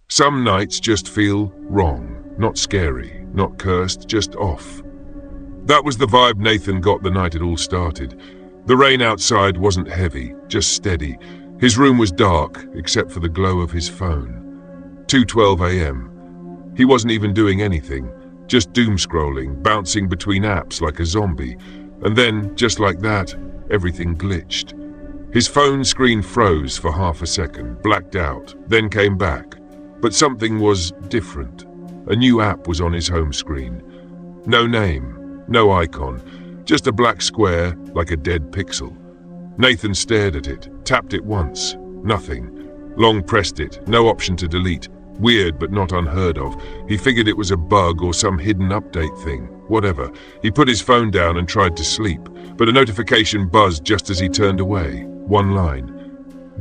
Some nights just feel wrong, not scary, not cursed, just off. That was the vibe Nathan got the night it all started. The rain outside wasn't heavy, just steady. His room was dark, except for the glow of his phone. 2:12 a.m. He wasn't even doing anything, just doom-scrolling, bouncing between apps like a zombie. And then, just like that, everything glitched. His phone screen froze for half a second, blacked out, then came back. But something was different. A new app was on his home screen. No name, no icon, just a black square like a dead pixel. Nathan stared at it, tapped it once, nothing. Long pressed it, no option to delete. Weird but not unheard of. He figured it was a bug or some hidden update thing. Whatever. He put his phone down and tried to sleep, but a notification buzzed just as he turned away. One line.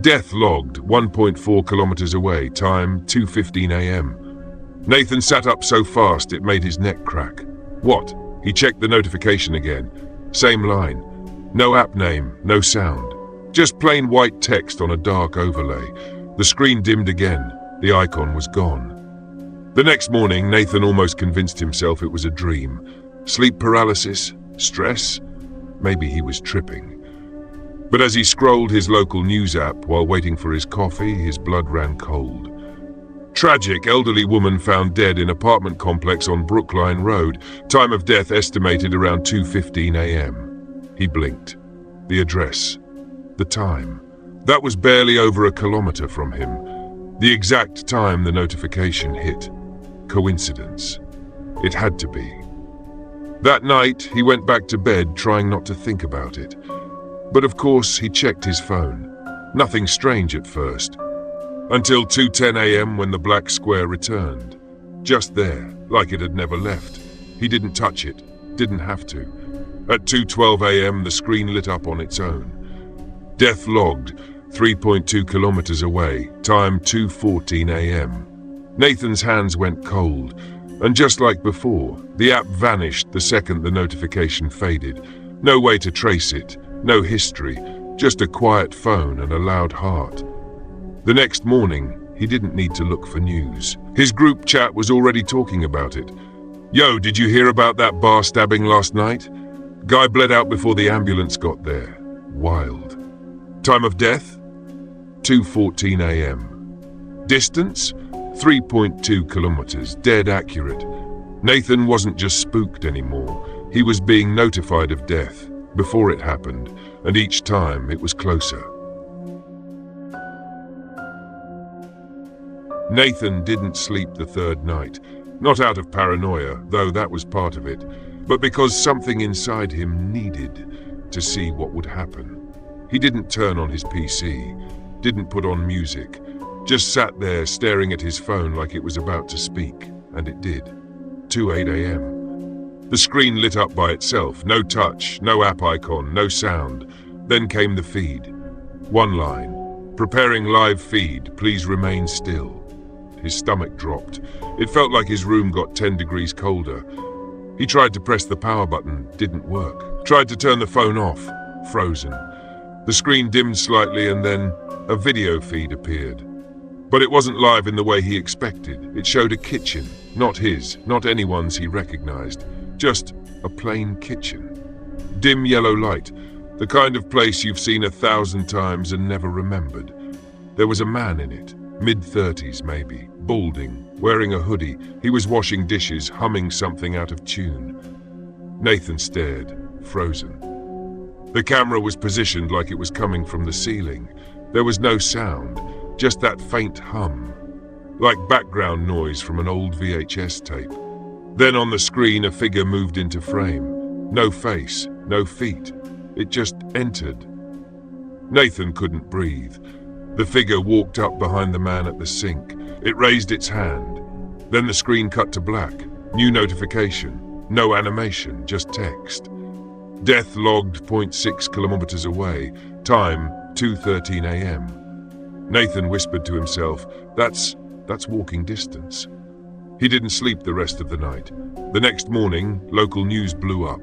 Death logged 1.4 kilometers away, time 2:15 a.m. Nathan sat up so fast it made his neck crack. What? He checked the notification again. Same line. No app name, no sound. Just plain white text on a dark overlay. The screen dimmed again. The icon was gone. The next morning, Nathan almost convinced himself it was a dream. Sleep paralysis? Stress? Maybe he was tripping. But as he scrolled his local news app while waiting for his coffee, his blood ran cold. Tragic elderly woman found dead in apartment complex on Brookline Road. Time of death estimated around 2:15 a.m. He blinked. The address. The time. That was barely over a kilometer from him. The exact time the notification hit. Coincidence. It had to be. That night, he went back to bed trying not to think about it. But of course, he checked his phone. Nothing strange at first. Until 2:10 a.m. when the black square returned. Just there, like it had never left. He didn't touch it, didn't have to. At 2:12 a.m. the screen lit up on its own. Death logged, 3.2 kilometers away, time 2:14 a.m. Nathan's hands went cold, and just like before, the app vanished the second the notification faded. No way to trace it, no history, just a quiet phone and a loud heart. The next morning, he didn't need to look for news. His group chat was already talking about it. Yo, did you hear about that bar stabbing last night? Guy bled out before the ambulance got there. Wild. Time of death? 2:14 a.m. Distance? 3.2 kilometers, dead accurate. Nathan wasn't just spooked anymore. He was being notified of death before it happened, and each time it was closer. Nathan didn't sleep the third night, not out of paranoia, though that was part of it, but because something inside him needed to see what would happen. He didn't turn on his PC, didn't put on music, just sat there staring at his phone like it was about to speak, and it did. 2:08 a.m. The screen lit up by itself, no touch, no app icon, no sound. Then came the feed. One line. Preparing live feed, please remain still. His stomach dropped. It felt like his room got 10 degrees colder. He tried to press the power button, didn't work. Tried to turn the phone off, frozen. The screen dimmed slightly and then a video feed appeared. But it wasn't live in the way he expected. It showed a kitchen, not his, not anyone's he recognized. Just a plain kitchen. Dim yellow light, the kind of place you've seen 1,000 times and never remembered. There was a man in it, mid-30s maybe, balding, wearing a hoodie. He was washing dishes, humming something out of tune. Nathan stared, frozen. The camera was positioned like it was coming from the ceiling. There was no sound, just that faint hum, like background noise from an old VHS tape. Then on the screen, a figure moved into frame. No face, no feet. It just entered. Nathan couldn't breathe. The figure walked up behind the man at the sink. It raised its hand. Then the screen cut to black. New notification. No animation, just text. Death logged 0.6 kilometers away. Time 2:13 a.m. Nathan whispered to himself, that's walking distance. He didn't sleep the rest of the night. The next morning, local news blew up.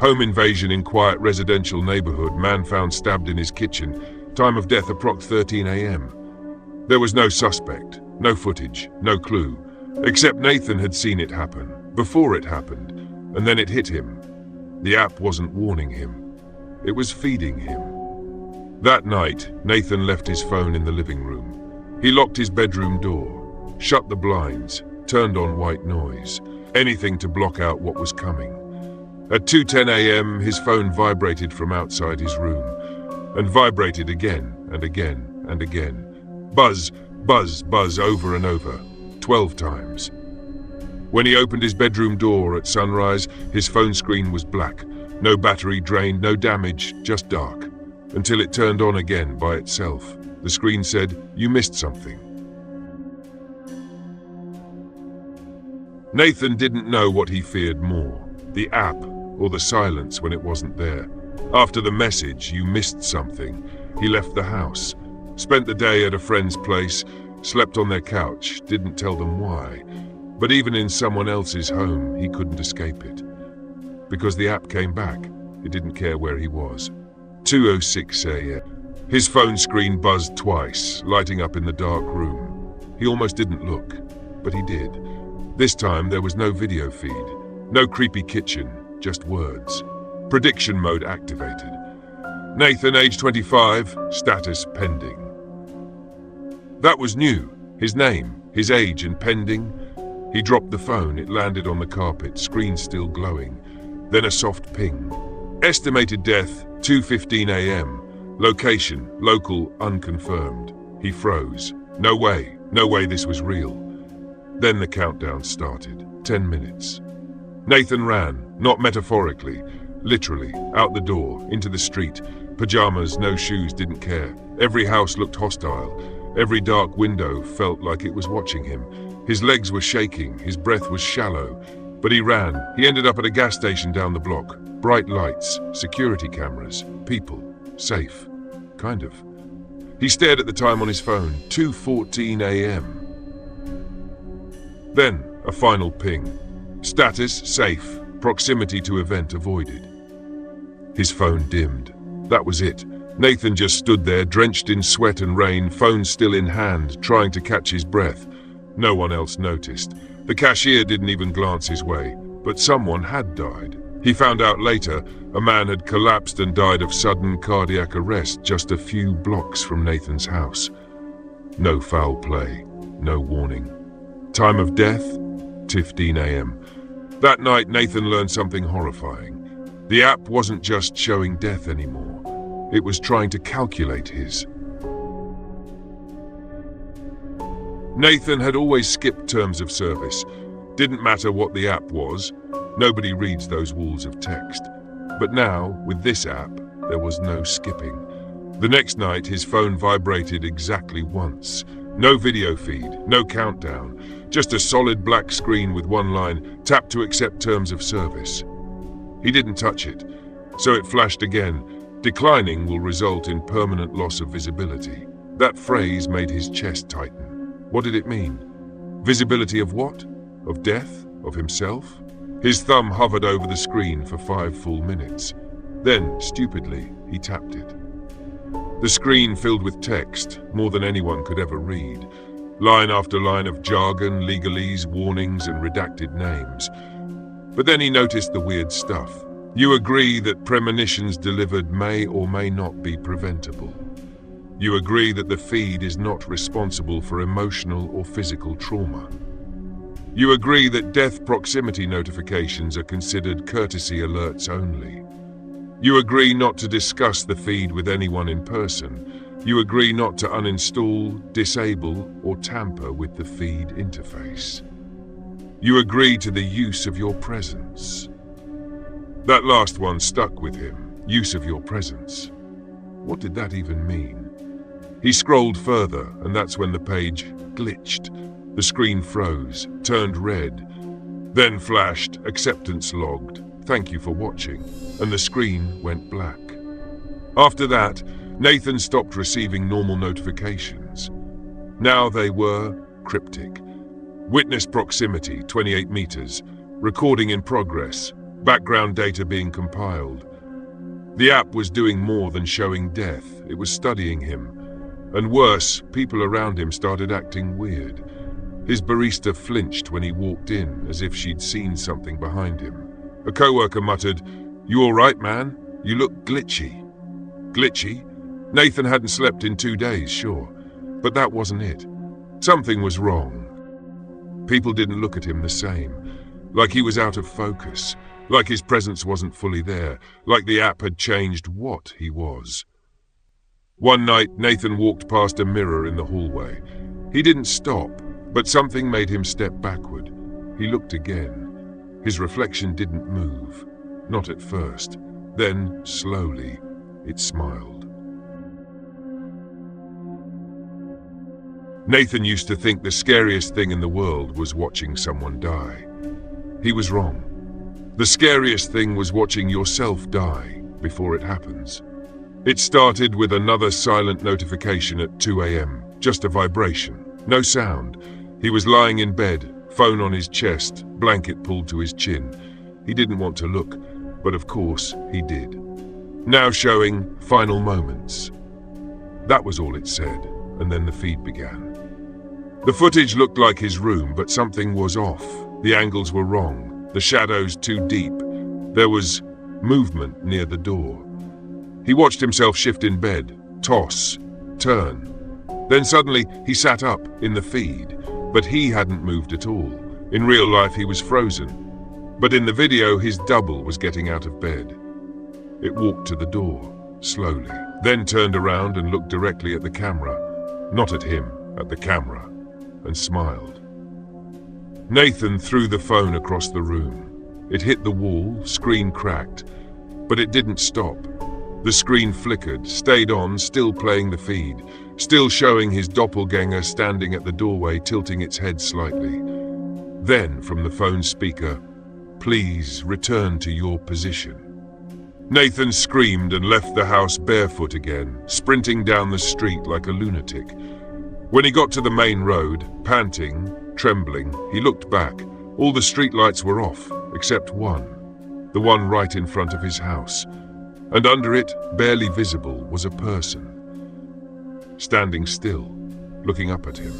Home invasion in quiet residential neighborhood, man found stabbed in his kitchen. Time of death approx 13 a.m. There was no suspect, No footage, no clue, except Nathan had seen it happen, before it happened, and then it hit him. The app wasn't warning him. It was feeding him. That night, Nathan left his phone in the living room. He locked his bedroom door, shut the blinds, turned on white noise, anything to block out what was coming. At 2:10 a.m., his phone vibrated from outside his room, and vibrated again and again and again. Buzz, buzz, buzz over and over, 12 times. When he opened his bedroom door at sunrise, his phone screen was black. No battery drained, no damage, just dark. Until it turned on again by itself. The screen said, "You missed something." Nathan didn't know what he feared more, the app or the silence when it wasn't there. After the message, "You missed something," he left the house, spent the day at a friend's place, slept on their couch, didn't tell them why. But even in someone else's home, he couldn't escape it. Because the app came back, it didn't care where he was. 2:06 a.m. His phone screen buzzed twice, lighting up in the dark room. He almost didn't look, but he did. This time there was no video feed, no creepy kitchen, just words. Prediction mode activated. Nathan, age 25, status pending. That was new. His name, his age, and pending. He dropped the phone. It landed on the carpet, screen still glowing. Then a soft ping. Estimated death, 2:15 a.m. Location, local, unconfirmed. He froze. No way this was real. Then the countdown started. 10 minutes. Nathan ran, not metaphorically, literally, out the door, into the street. Pajamas, no shoes, didn't care. Every house looked hostile. Every dark window felt like it was watching him. His legs were shaking, his breath was shallow. But he ran. He ended up at a gas station down the block. Bright lights, security cameras, people, safe. Kind of. He stared at the time on his phone, 2:14 a.m. Then, a final ping. Status, safe. Proximity to event avoided. His phone dimmed. That was it. Nathan just stood there, drenched in sweat and rain, phone still in hand, trying to catch his breath. No one else noticed. The cashier didn't even glance his way, but someone had died. He found out later a man had collapsed and died of sudden cardiac arrest just a few blocks from Nathan's house. No foul play, no warning. Time of death, 2:15 a.m. That night, Nathan learned something horrifying. The app wasn't just showing death anymore. It was trying to calculate his. Nathan had always skipped terms of service. Didn't matter what the app was. Nobody reads those walls of text. But now, with this app, there was no skipping. The next night, his phone vibrated exactly once. No video feed, no countdown, just a solid black screen with one line, "Tap to accept terms of service." He didn't touch it, so it flashed again. "Declining will result in permanent loss of visibility." That phrase made his chest tighten. What did it mean? Visibility of what? Of death? Of himself? His thumb hovered over the screen for 5 full minutes. Then, stupidly, he tapped it. The screen filled with text, more than anyone could ever read. Line after line of jargon, legalese, warnings, and redacted names. But then he noticed the weird stuff. "You agree that premonitions delivered may or may not be preventable. You agree that the feed is not responsible for emotional or physical trauma. You agree that death proximity notifications are considered courtesy alerts only. You agree not to discuss the feed with anyone in person. You agree not to uninstall, disable, or tamper with the feed interface. You agree to the use of your presence." That last one stuck with him. Use of your presence. What did that even mean? He scrolled further, and that's when the page glitched. The screen froze, turned red, then flashed, "Acceptance logged. Thank you for watching," and the screen went black. After that, Nathan stopped receiving normal notifications. Now they were cryptic. Witness proximity, 28 meters. Recording in progress. Background data being compiled. The app was doing more than showing death. It was studying him. And worse, people around him started acting weird. His barista flinched when he walked in, as if she'd seen something behind him. A coworker muttered, "You all right, man? You look glitchy." Glitchy? Nathan hadn't slept in 2 days, sure. But that wasn't it. Something was wrong. People didn't look at him the same. Like he was out of focus. Like his presence wasn't fully there. Like the app had changed what he was. One night, Nathan walked past a mirror in the hallway. He didn't stop, but something made him step backward. He looked again. His reflection didn't move. Not at first. Then, slowly, it smiled. Nathan used to think the scariest thing in the world was watching someone die. He was wrong. The scariest thing was watching yourself die before it happens. It started with another silent notification at 2 a.m., just a vibration, no sound. He was lying in bed, phone on his chest, blanket pulled to his chin. He didn't want to look, but of course he did. Now showing final moments. That was all it said, and then the feed began. The footage looked like his room, but something was off. The angles were wrong, the shadows too deep. There was movement near the door. He watched himself shift in bed, toss, turn. Then suddenly he sat up in the feed, but he hadn't moved at all. In real life he was frozen, but in the video his double was getting out of bed. It walked to the door, slowly, then turned around and looked directly at the camera. Not at him, at the camera, and smiled. Nathan threw the phone across the room. It hit the wall, screen cracked, but it didn't stop. The screen flickered, stayed on, still playing the feed, still showing his doppelganger standing at the doorway, tilting its head slightly. Then, from the phone speaker, "Please return to your position." Nathan screamed and left the house barefoot again, sprinting down the street like a lunatic. When he got to the main road, panting, trembling, he looked back. All the streetlights were off, except one, the one right in front of his house. And under it, barely visible, was a person. Standing still, looking up at him.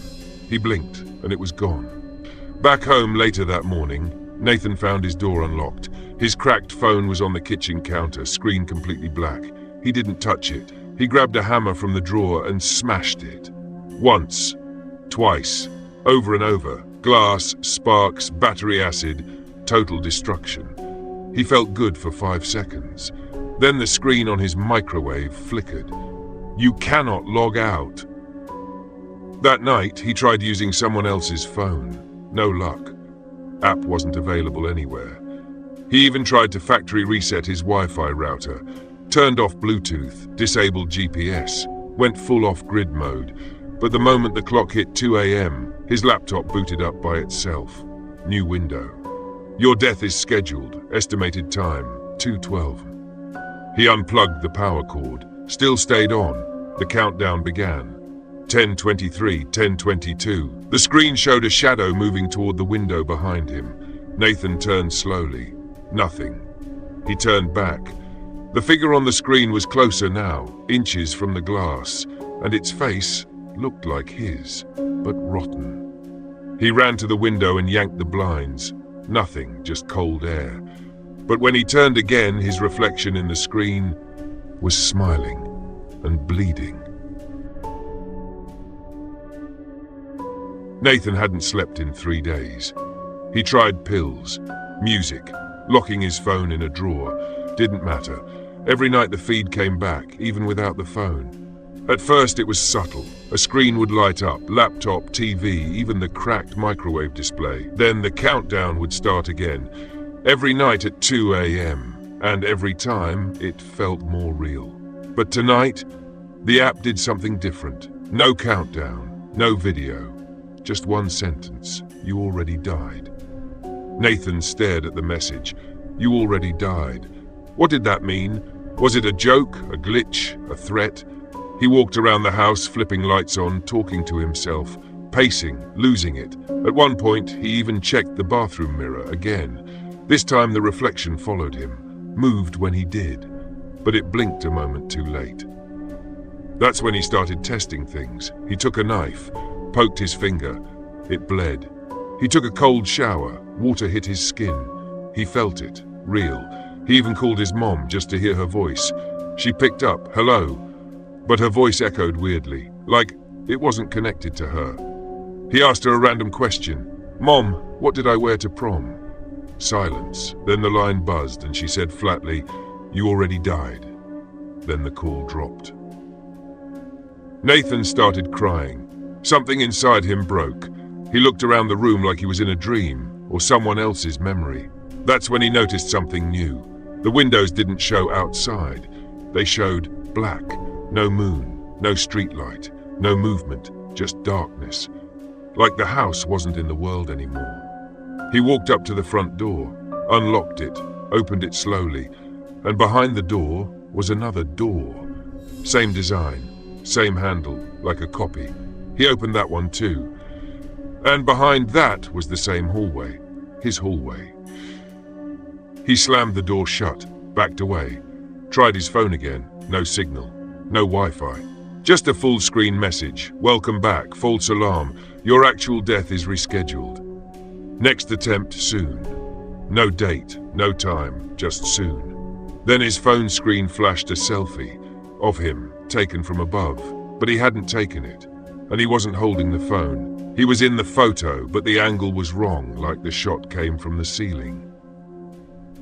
He blinked, and it was gone. Back home later that morning, Nathan found his door unlocked. His cracked phone was on the kitchen counter, screen completely black. He didn't touch it. He grabbed a hammer from the drawer and smashed it. Once, twice, over and over. Glass, sparks, battery acid, total destruction. He felt good for 5 seconds. Then the screen on his microwave flickered. "You cannot log out." That night, he tried using someone else's phone. No luck. App wasn't available anywhere. He even tried to factory reset his Wi-Fi router, turned off Bluetooth, disabled GPS, went full off-grid mode. But the moment the clock hit 2 a.m., his laptop booted up by itself. New window. "Your death is scheduled. Estimated time, 2:12. He unplugged the power cord. Still stayed on. The countdown began. 10:23, 10:22. The screen showed a shadow moving toward the window behind him. Nathan turned slowly. Nothing. He turned back. The figure on the screen was closer now, inches from the glass, and its face looked like his, but rotten. He ran to the window and yanked the blinds. Nothing, just cold air. But when he turned again, his reflection in the screen was smiling and bleeding. Nathan hadn't slept in 3 days. He tried pills, music, locking his phone in a drawer. Didn't matter. Every night the feed came back, even without the phone. At first it was subtle. A screen would light up, laptop, TV, even the cracked microwave display. Then the countdown would start again. Every night at 2 a.m. And every time it felt more real. But tonight, the app did something different. No countdown, no video. Just one sentence. "You already died." Nathan stared at the message. "You already died." What did that mean? Was it a joke, a glitch, a threat? He walked around the house, flipping lights on, talking to himself, pacing, losing it. At one point, he even checked the bathroom mirror again. This time the reflection followed him, moved when he did, but it blinked a moment too late. That's when he started testing things. He took a knife, poked his finger, It bled. He took a cold shower. Water hit his skin. He felt it, real. He even called his mom just to hear her voice. She picked up, hello, but her voice echoed weirdly, like it wasn't connected to her. He asked her a random question. Mom, what did I wear to prom? Silence. Then the line buzzed and she said flatly, you already died. Then the call dropped. Nathan started crying. Something inside him broke. He looked around the room like he was in a dream or someone else's memory. That's when he noticed something new. The windows didn't show outside. They showed black. No moon, no streetlight, no movement, just darkness. Like the house wasn't in the world anymore. He walked up to the front door, unlocked it, opened it slowly, and behind the door was another door. Same design, same handle, like a copy. He opened that one too. And behind that was the same hallway, his hallway. He slammed the door shut, backed away, tried his phone again, no signal, no Wi-Fi. Just a full-screen message, welcome back, false alarm, your actual death is rescheduled. Next attempt soon. No date, no time, just soon. Then his phone screen flashed a selfie of him, taken from above, but he hadn't taken it, and he wasn't holding the phone. He was in the photo, but the angle was wrong, like the shot came from the ceiling.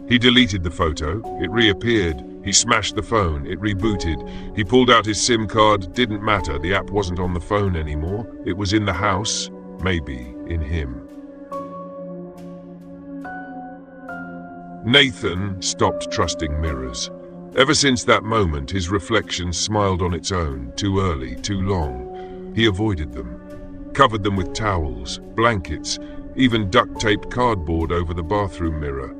He deleted the photo, it reappeared. He smashed the phone, it rebooted. He pulled out his SIM card, didn't matter, the app wasn't on the phone anymore. It was in the house, maybe in him. Nathan stopped trusting mirrors. Ever since that moment, his reflection smiled on its own, too early, too long. He avoided them, covered them with towels, blankets, even duct-taped cardboard over the bathroom mirror.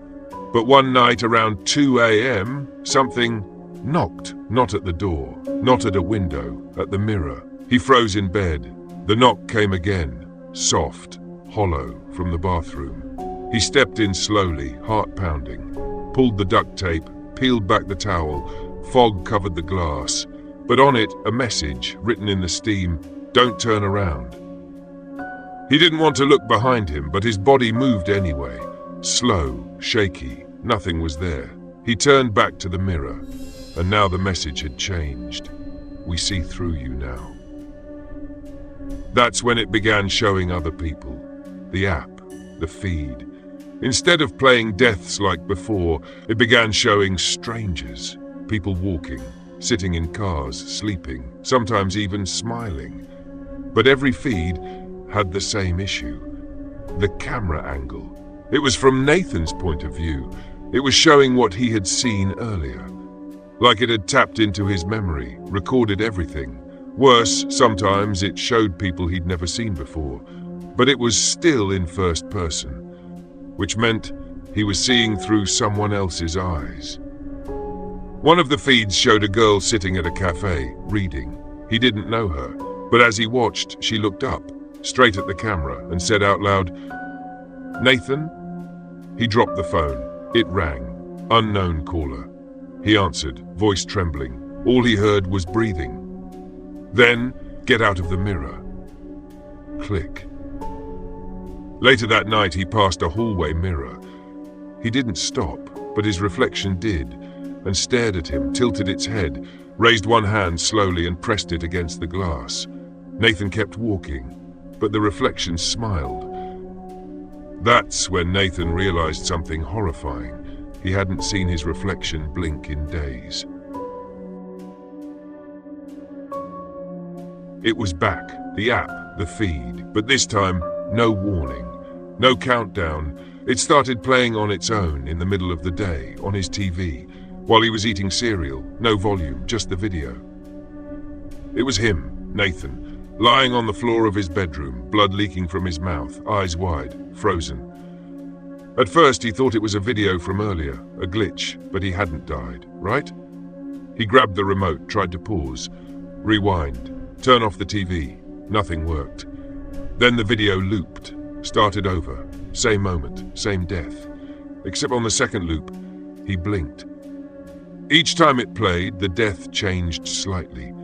But one night around 2 a.m., something knocked, not at the door, not at a window, at the mirror. He froze in bed. The knock came again, soft, hollow, from the bathroom. He stepped in slowly, heart pounding, pulled the duct tape, peeled back the towel. Fog covered the glass, but on it a message written in the steam, don't turn around. He didn't want to look behind him, but his body moved anyway. Slow, shaky, nothing was there. He turned back to the mirror, and now the message had changed. We see through you now. That's when it began showing other people. The app, the feed. Instead of playing deaths like before, it began showing strangers. People walking, sitting in cars, sleeping, sometimes even smiling. But every feed had the same issue. The camera angle. It was from Nathan's point of view. It was showing what he had seen earlier. Like it had tapped into his memory, recorded everything. Worse, sometimes it showed people he'd never seen before. But it was still in first person, which meant he was seeing through someone else's eyes. One of the feeds showed a girl sitting at a cafe, reading. He didn't know her, but as he watched, she looked up, straight at the camera, and said out loud, Nathan? He dropped the phone. It rang. Unknown caller. He answered, voice trembling. All he heard was breathing. Then, get out of the mirror. Click. Later that night, he passed a hallway mirror. He didn't stop, but his reflection did, and stared at him, tilted its head, raised one hand slowly and pressed it against the glass. Nathan kept walking, but the reflection smiled. That's when Nathan realized something horrifying. He hadn't seen his reflection blink in days. It was back, the app, the feed, but this time, no warning, no countdown. It started playing on its own in the middle of the day, on his TV, while he was eating cereal, no volume, just the video. It was him, Nathan, lying on the floor of his bedroom, blood leaking from his mouth, eyes wide, frozen. At first he thought it was a video from earlier, a glitch, but he hadn't died, right? He grabbed the remote, tried to pause, rewind, turn off the TV. Nothing worked. Then the video looped, started over, same moment, same death. Except on the second loop, he blinked. Each time it played, the death changed slightly.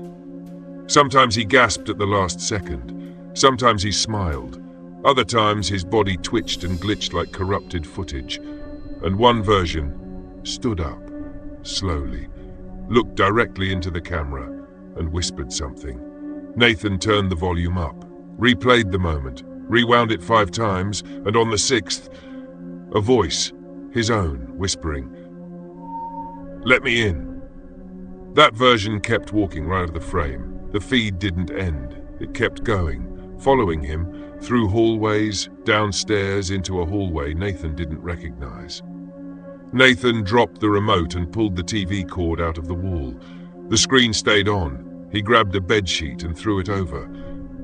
Sometimes he gasped at the last second. Sometimes he smiled. Other times his body twitched and glitched like corrupted footage. And one version stood up, slowly, looked directly into the camera, and whispered something. Nathan turned the volume up, replayed the moment, rewound it 5 times, and on the 6th, a voice, his own, whispering, "Let me in." That version kept walking right at the frame. The feed didn't end. It kept going, following him, through hallways, downstairs, into a hallway Nathan didn't recognize. Nathan dropped the remote and pulled the TV cord out of the wall. The screen stayed on. He grabbed a bedsheet and threw it over.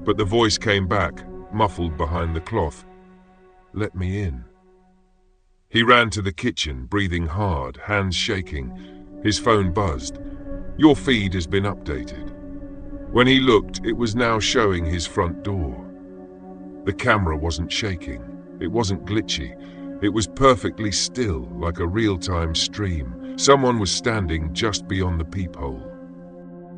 But the voice came back, muffled behind the cloth. "Let me in." He ran to the kitchen, breathing hard, hands shaking. His phone buzzed. "Your feed has been updated." When he looked, it was now showing his front door. The camera wasn't shaking. It wasn't glitchy. It was perfectly still, like a real-time stream. Someone was standing just beyond the peephole.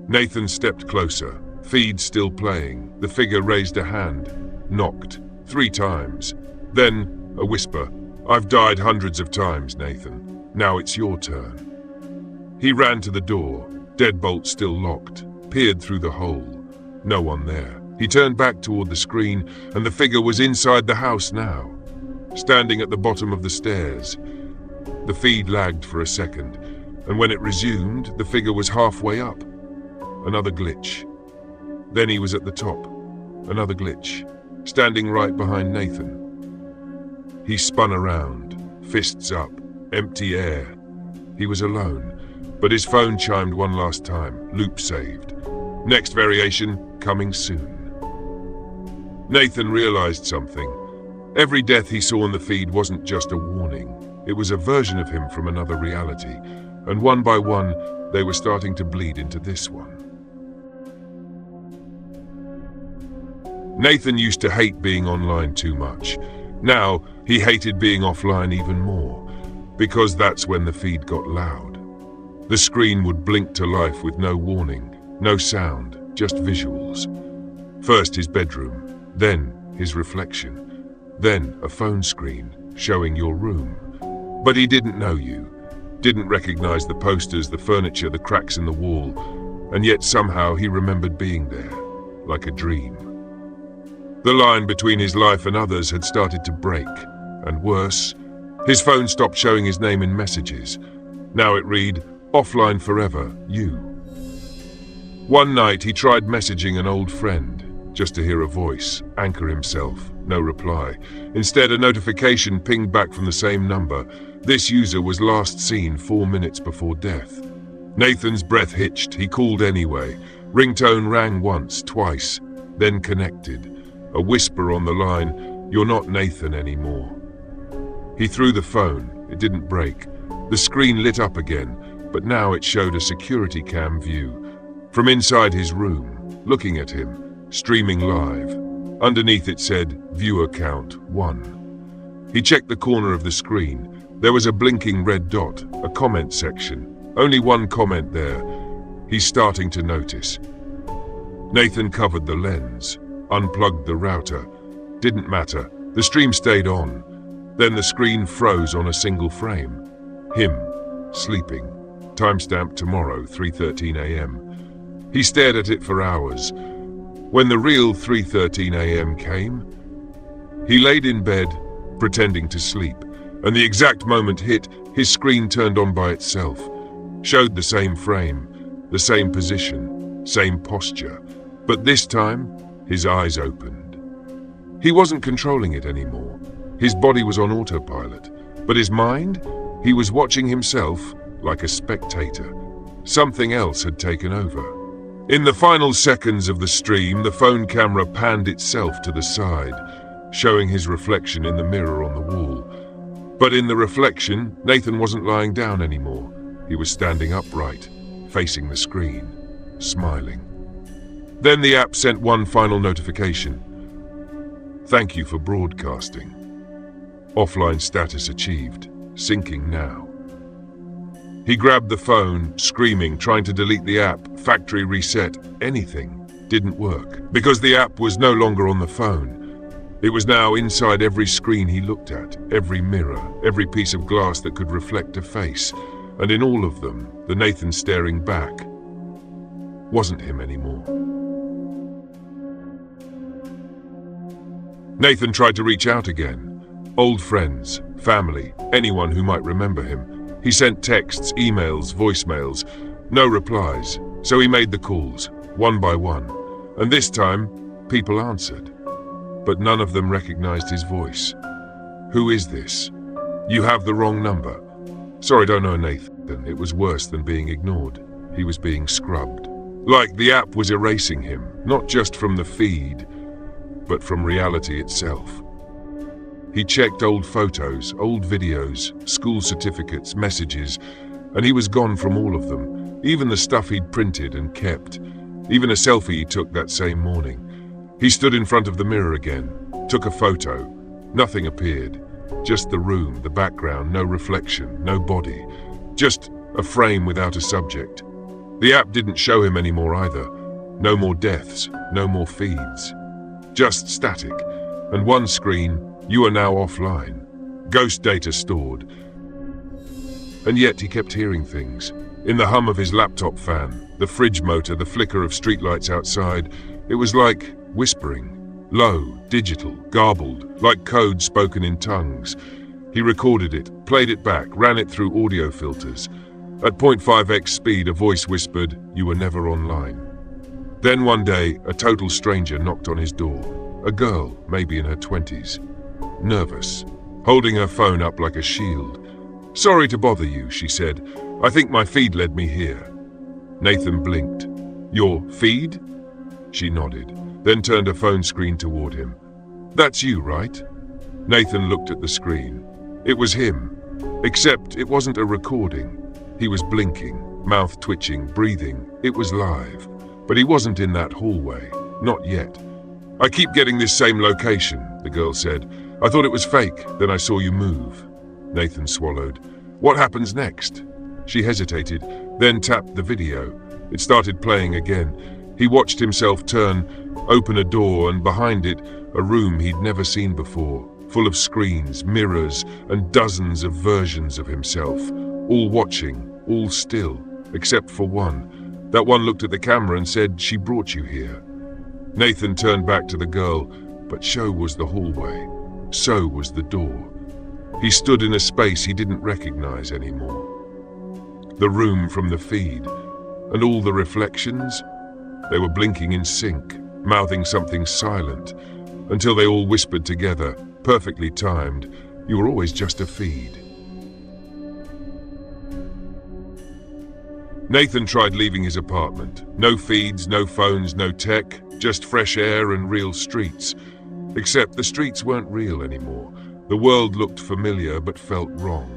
Nathan stepped closer, feed still playing. The figure raised a hand, knocked 3 times. Then, a whisper, "I've died hundreds of times, Nathan. Now it's your turn." He ran to the door, deadbolt still locked, peered through the hole. No one there. He turned back toward the screen, and the figure was inside the house now, standing at the bottom of the stairs. The feed lagged for a second, and when it resumed, the figure was halfway up. Another glitch. Then he was at the top. Another glitch, standing right behind Nathan. He spun around, fists up, empty air. He was alone, but his phone chimed one last time, loop saved. Next variation, coming soon. Nathan realized something. Every death he saw in the feed wasn't just a warning. It was a version of him from another reality, and one by one, they were starting to bleed into this one. Nathan used to hate being online too much. Now, he hated being offline even more, because that's when the feed got loud. The screen would blink to life with no warning, no sound, just visuals. First his bedroom, then his reflection, then a phone screen showing your room. But he didn't know you, didn't recognize the posters, the furniture, the cracks in the wall, and yet somehow he remembered being there, like a dream. The line between his life and others had started to break, and worse, his phone stopped showing his name in messages. Now it read, "Offline forever, you." One night he tried messaging an old friend, just to hear a voice, anchor himself, no reply. Instead, a notification pinged back from the same number. This user was last seen 4 minutes before death. Nathan's breath hitched. He called anyway. Ringtone rang once, twice, then connected. A whisper on the line, "You're not Nathan anymore." He threw the phone. It didn't break. The screen lit up again, but now it showed a security cam view. From inside his room, looking at him, streaming live. Underneath it said, "Viewer count 1." He checked the corner of the screen. There was a blinking red dot, a comment section. Only one comment there. He's starting to notice. Nathan covered the lens, unplugged the router. Didn't matter. The stream stayed on. Then the screen froze on a single frame. Him, sleeping. Timestamp tomorrow, 3:13 a.m. He stared at it for hours. When the real 3:13 a.m. came, he laid in bed, pretending to sleep, and the exact moment hit, his screen turned on by itself, showed the same frame, the same position, same posture, but this time, his eyes opened. He wasn't controlling it anymore. His body was on autopilot, but his mind, he was watching himself like a spectator. Something else had taken over. In the final seconds of the stream, the phone camera panned itself to the side, showing his reflection in the mirror on the wall. But in the reflection, Nathan wasn't lying down anymore. He was standing upright, facing the screen, smiling. Then the app sent one final notification. "Thank you for broadcasting. Offline status achieved. Syncing now." He grabbed the phone, screaming, trying to delete the app, factory reset, anything. Didn't work, because the app was no longer on the phone. It was now inside every screen he looked at, every mirror, every piece of glass that could reflect a face, and in all of them, the Nathan staring back wasn't him anymore. Nathan tried to reach out again. Old friends, family, anyone who might remember him. He sent texts, emails, voicemails, no replies, so he made the calls, one by one. And this time, people answered. But none of them recognized his voice. Who is this? You have the wrong number. Sorry, don't know Nathan. It was worse than being ignored. He was being scrubbed. Like the app was erasing him, not just from the feed, but from reality itself. He checked old photos, old videos, school certificates, messages, and he was gone from all of them, even the stuff he'd printed and kept, even a selfie he took that same morning. He stood in front of the mirror again, took a photo. Nothing appeared. Just the room, the background, no reflection, no body. Just a frame without a subject. The app didn't show him anymore either. No more deaths, no more feeds. Just static. And one screen, you are now offline. Ghost data stored. And yet he kept hearing things. In the hum of his laptop fan, the fridge motor, the flicker of streetlights outside, it was like whispering. Low, digital, garbled, like code spoken in tongues. He recorded it, played it back, ran it through audio filters. At 0.5x speed, a voice whispered, "You were never online." Then one day, a total stranger knocked on his door. A girl, maybe in her 20s. Nervous, holding her phone up like a shield. "Sorry to bother you," she said. "I think my feed led me here." Nathan blinked. "Your feed?" She nodded, then turned her phone screen toward him. "That's you, right?" Nathan looked at the screen. It was him, except it wasn't a recording. He was blinking, mouth twitching, breathing. It was live, but he wasn't in that hallway. Not yet. "I keep getting this same location," the girl said. "I thought it was fake, then I saw you move." Nathan swallowed. "What happens next?" She hesitated, then tapped the video. It started playing again. He watched himself turn, open a door, and behind it, a room he'd never seen before, full of screens, mirrors, and dozens of versions of himself, all watching, all still, except for one. That one looked at the camera and said, "She brought you here." Nathan turned back to the girl, but so was the hallway. So was the door. He stood in a space he didn't recognize anymore. The room from the feed, and all the reflections, they were blinking in sync, mouthing something silent, until they all whispered together, perfectly timed, "You were always just a feed." Nathan tried leaving his apartment. No feeds, no phones, no tech, just fresh air and real streets. Except the streets weren't real anymore. The world looked familiar but felt wrong.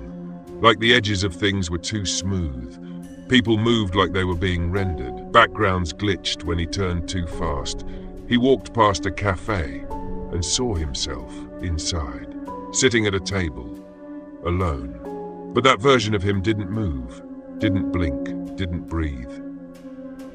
Like the edges of things were too smooth. People moved like they were being rendered. Backgrounds glitched when he turned too fast. He walked past a cafe and saw himself inside, sitting at a table, alone. But that version of him didn't move, didn't blink, didn't breathe.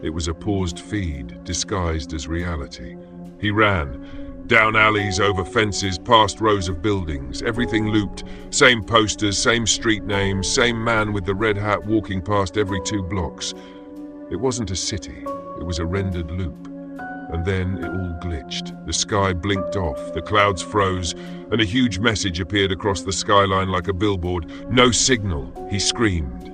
It was a paused feed, disguised as reality. He ran, down alleys, over fences, past rows of buildings. Everything looped, same posters, same street names, same man with the red hat walking past every 2 blocks. It wasn't a city, it was a rendered loop. And then it all glitched. The sky blinked off, the clouds froze, and a huge message appeared across the skyline like a billboard. "No signal," he screamed.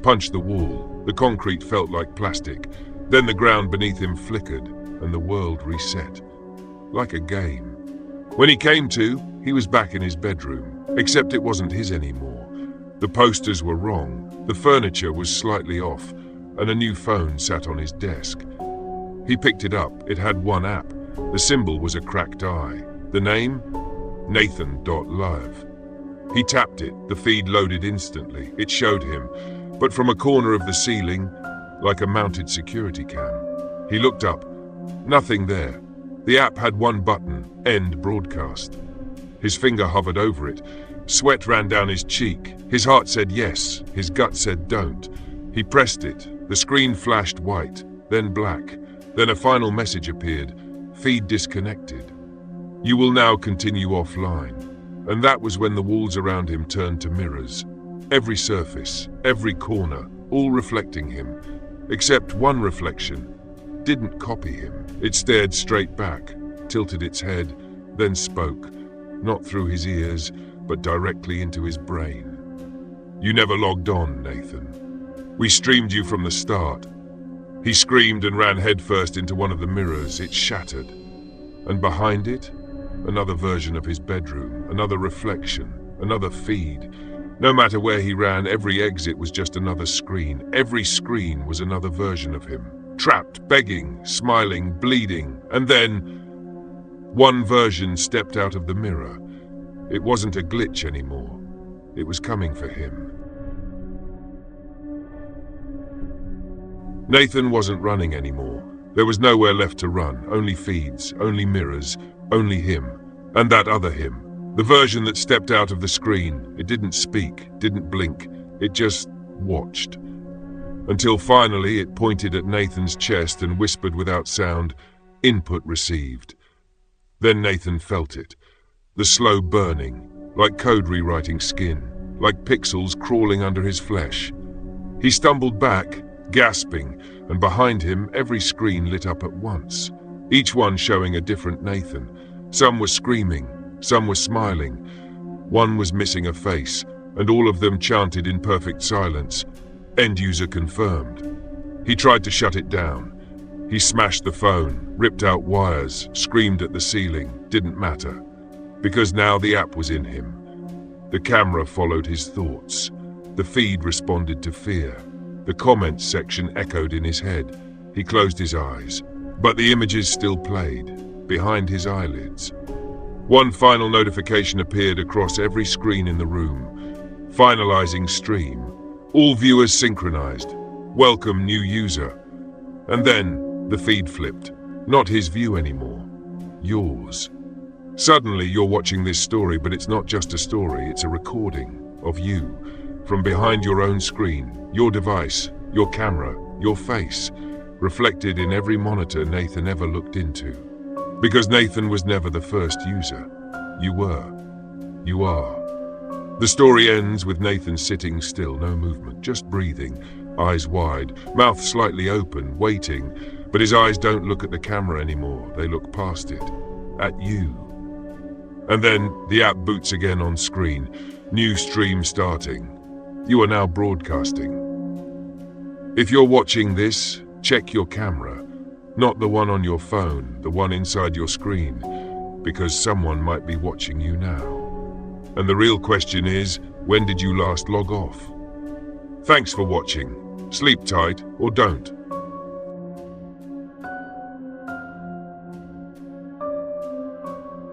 Punched the wall. The concrete felt like plastic. Then the ground beneath him flickered, and the world reset. Like a game. When he came to, he was back in his bedroom, except it wasn't his anymore. The posters were wrong, the furniture was slightly off, and a new phone sat on his desk. He picked it up. It had one app. The symbol was a cracked eye. The name? Nathan.live. He tapped it. The feed loaded instantly. It showed him, but from a corner of the ceiling, like a mounted security cam. He looked up. Nothing there. The app had one button, End Broadcast. His finger hovered over it. Sweat ran down his cheek. His heart said yes. His gut said don't. He pressed it. The screen flashed white, then black. Then a final message appeared. Feed disconnected. You will now continue offline. And that was when the walls around him turned to mirrors. Every surface, every corner, all reflecting him. Except one reflection didn't copy him. It stared straight back, tilted its head, then spoke, not through his ears, but directly into his brain. You never logged on, Nathan. We streamed you from the start. He screamed and ran headfirst into one of the mirrors. It shattered. And behind it, another version of his bedroom, another reflection, another feed. No matter where he ran, every exit was just another screen. Every screen was another version of him. Trapped, begging, smiling, bleeding. And then, one version stepped out of the mirror. It wasn't a glitch anymore. It was coming for him. Nathan wasn't running anymore. There was nowhere left to run. Only feeds, only mirrors, only him. And that other him. The version that stepped out of the screen. It didn't speak, didn't blink. It just watched. Until finally it pointed at Nathan's chest and whispered without sound, "Input received." Then Nathan felt it. The slow burning, like code rewriting skin, like pixels crawling under his flesh. He stumbled back, gasping, and behind him every screen lit up at once, each one showing a different Nathan. Some were screaming, some were smiling. One was missing a face, and all of them chanted in perfect silence, "End user confirmed." He tried to shut it down. He smashed the phone, ripped out wires, screamed at the ceiling. Didn't matter. Because now the app was in him. The camera followed his thoughts. The feed responded to fear. The comments section echoed in his head. He closed his eyes, but the images still played, behind his eyelids. One final notification appeared across every screen in the room. Finalizing stream. All viewers synchronized. Welcome new user. And then the feed flipped. Not his view anymore. Yours. Suddenly you're watching this story, but it's not just a story, it's a recording of you. From behind your own screen, your device, your camera, your face, reflected in every monitor Nathan ever looked into. Because Nathan was never the first user. You were. You are. The story ends with Nathan sitting still, no movement, just breathing, eyes wide, mouth slightly open, waiting, but his eyes don't look at the camera anymore, they look past it, at you. And then the app boots again on screen, new stream starting. You are now broadcasting. If you're watching this, check your camera, not the one on your phone, the one inside your screen, because someone might be watching you now. And the real question is, when did you last log off? Thanks for watching. Sleep tight or don't.